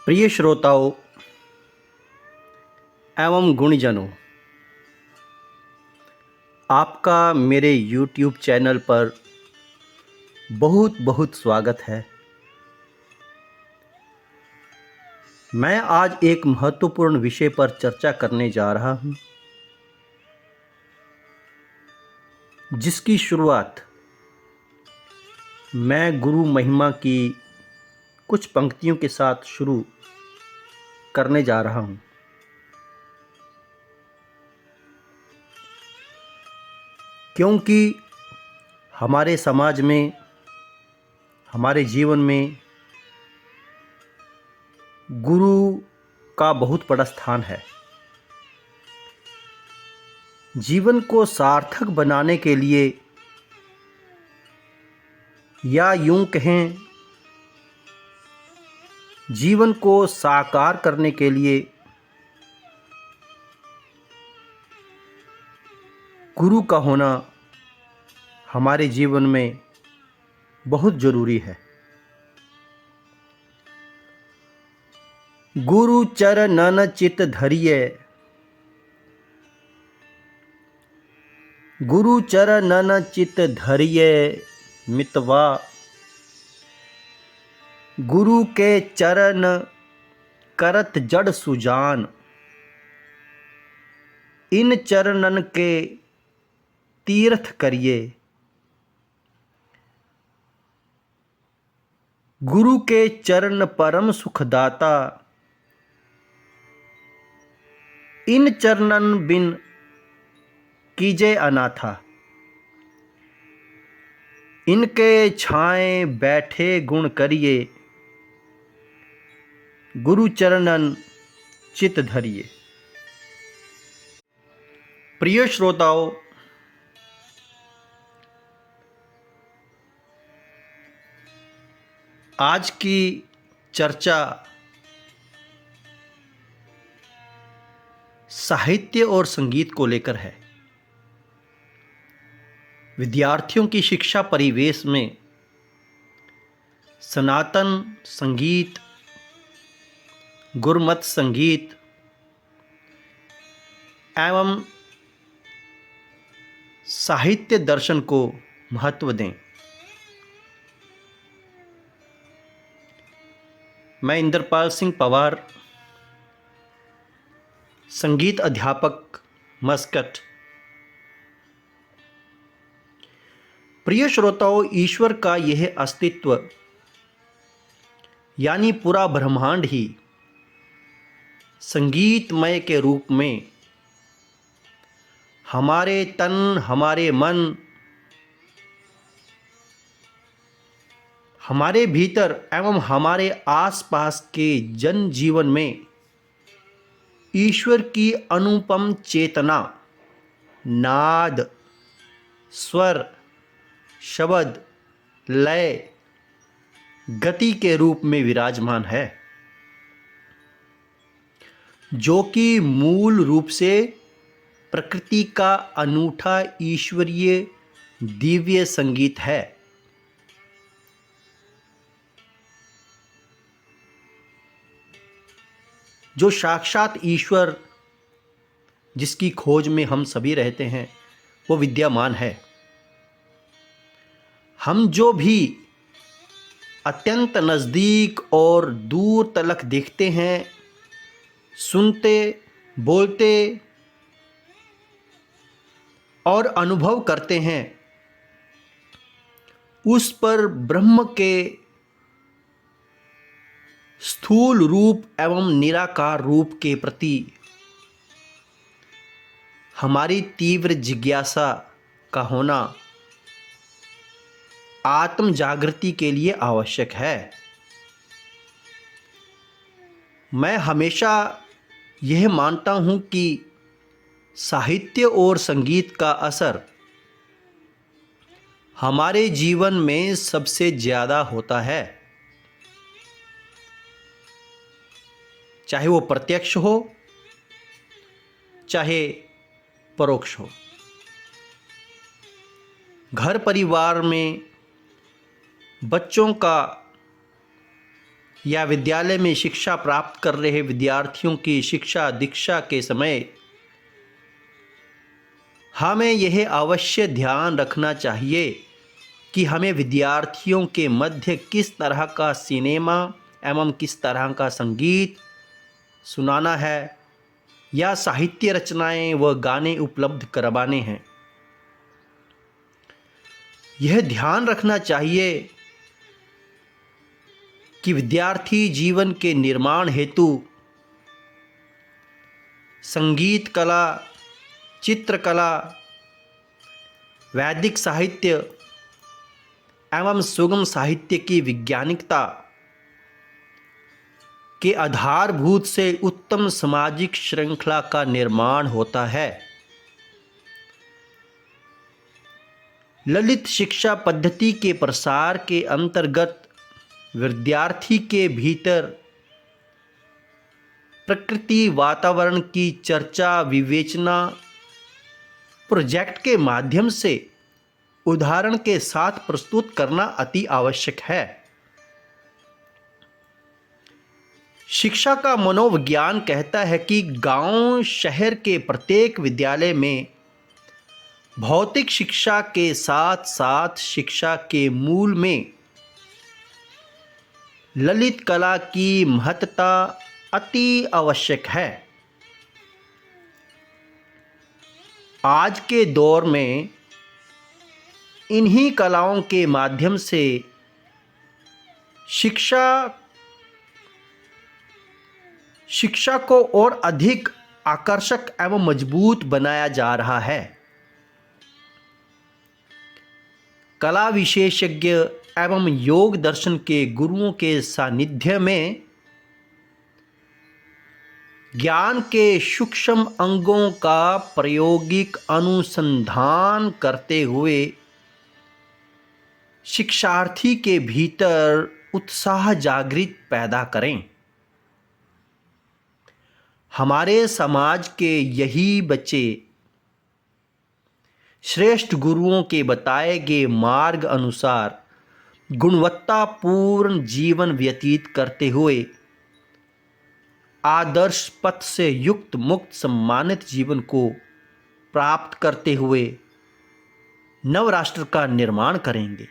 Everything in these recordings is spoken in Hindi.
प्रिय श्रोताओं एवं गुणीजनों, आपका मेरे YouTube चैनल पर बहुत बहुत स्वागत है। मैं आज एक महत्वपूर्ण विषय पर चर्चा करने जा रहा हूं, जिसकी शुरुआत मैं गुरु महिमा की कुछ पंक्तियों के साथ शुरू करने जा रहा हूं। क्योंकि हमारे समाज में, हमारे जीवन में गुरु का बहुत बड़ा स्थान है। जीवन को सार्थक बनाने के लिए, या यूं कहें जीवन को साकार करने के लिए, गुरु का होना हमारे जीवन में बहुत ज़रूरी है। गुरु चरणन चित धरिए, गुरु चरणन चित धरिए मितवा, गुरु के चरण करत जड़ सुजान, इन चरणन के तीर्थ करिए। गुरु के चरण परम सुखदाता, इन चरणन बिन कीजे अनाथा, इनके छाए बैठे गुण करिए, गुरु चरणन चित धरिए। प्रिय श्रोताओं, आज की चर्चा साहित्य और संगीत को लेकर है। विद्यार्थियों की शिक्षा परिवेश में सनातन संगीत, गुरमत संगीत एवं साहित्य दर्शन को महत्व दें। मैं इंद्रपाल सिंह पवार, संगीत अध्यापक, मस्कट। प्रिय श्रोताओं, ईश्वर का यह अस्तित्व यानी पूरा ब्रह्मांड ही संगीतमय के रूप में हमारे तन, हमारे मन, हमारे भीतर एवं हमारे आसपास के जन जीवन में ईश्वर की अनुपम चेतना, नाद, स्वर, शब्द, लय, गति के रूप में विराजमान है, जो कि मूल रूप से प्रकृति का अनूठा ईश्वरीय दिव्य संगीत है। जो साक्षात ईश्वर, जिसकी खोज में हम सभी रहते हैं, वो विद्यमान है। हम जो भी अत्यंत नज़दीक और दूर तलक देखते हैं, सुनते, बोलते और अनुभव करते हैं, उस पर ब्रह्म के स्थूल रूप एवं निराकार रूप के प्रति हमारी तीव्र जिज्ञासा का होना आत्म जागृति के लिए आवश्यक है। मैं हमेशा यह मानता हूं कि साहित्य और संगीत का असर हमारे जीवन में सबसे ज़्यादा होता है, चाहे वो प्रत्यक्ष हो, चाहे परोक्ष हो। घर परिवार में बच्चों का या विद्यालय में शिक्षा प्राप्त कर रहे विद्यार्थियों की शिक्षा दीक्षा के समय हमें यह अवश्य ध्यान रखना चाहिए कि हमें विद्यार्थियों के मध्य किस तरह का सिनेमा एवं किस तरह का संगीत सुनाना है या साहित्य रचनाएं व गाने उपलब्ध करवाने हैं। यह ध्यान रखना चाहिए कि विद्यार्थी जीवन के निर्माण हेतु संगीत कला, चित्रकला, वैदिक साहित्य एवं सुगम साहित्य की वैज्ञानिकता के आधारभूत से उत्तम सामाजिक श्रृंखला का निर्माण होता है। ललित शिक्षा पद्धति के प्रसार के अंतर्गत विद्यार्थी के भीतर प्रकृति वातावरण की चर्चा विवेचना प्रोजेक्ट के माध्यम से उदाहरण के साथ प्रस्तुत करना अति आवश्यक है। शिक्षा का मनोविज्ञान कहता है कि गांव शहर के प्रत्येक विद्यालय में भौतिक शिक्षा के साथ साथ शिक्षा के मूल में ललित कला की महत्ता अति आवश्यक है। आज के दौर में इन्हीं कलाओं के माध्यम से शिक्षा को और अधिक आकर्षक एवं मजबूत बनाया जा रहा है। कला विशेषज्ञ एवं योग दर्शन के गुरुओं के सानिध्य में ज्ञान के सूक्ष्म अंगों का प्रायोगिक अनुसंधान करते हुए शिक्षार्थी के भीतर उत्साह जागृत पैदा करें। हमारे समाज के यही बच्चे श्रेष्ठ गुरुओं के बताए गए मार्ग अनुसार गुणवत्तापूर्ण जीवन व्यतीत करते हुए आदर्श पथ से युक्त मुक्त सम्मानित जीवन को प्राप्त करते हुए नव राष्ट्र का निर्माण करेंगे।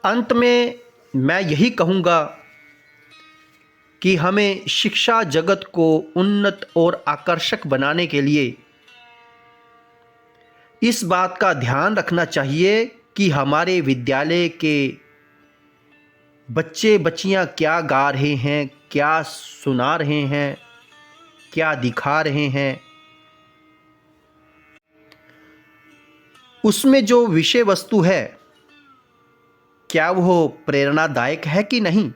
अंत में मैं यही कहूँगा कि हमें शिक्षा जगत को उन्नत और आकर्षक बनाने के लिए इस बात का ध्यान रखना चाहिए कि हमारे विद्यालय के बच्चे बच्चियां क्या गा रहे हैं, क्या सुना रहे हैं, क्या दिखा रहे हैं, उसमें जो विषय वस्तु है क्या वो प्रेरणादायक है कि नहीं।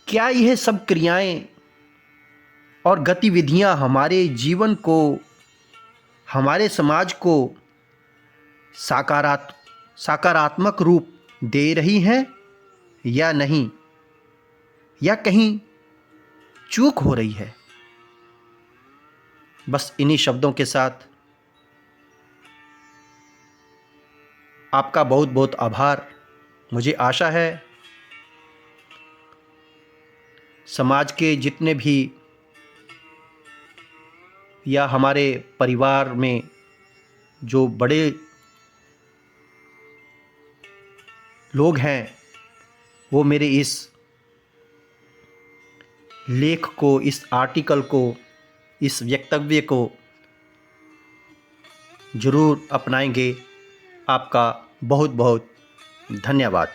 क्या यह सब क्रियाएं और गतिविधियां हमारे जीवन को, हमारे समाज को सकारात्मक रूप दे रही हैं या नहीं, या कहीं चूक हो रही है। बस इन्हीं शब्दों के साथ आपका बहुत बहुत आभार। मुझे आशा है समाज के जितने भी या हमारे परिवार में जो बड़े लोग हैं वो मेरे इस लेख को, इस आर्टिकल को, इस वक्तव्य को ज़रूर अपनाएंगे। आपका बहुत बहुत धन्यवाद।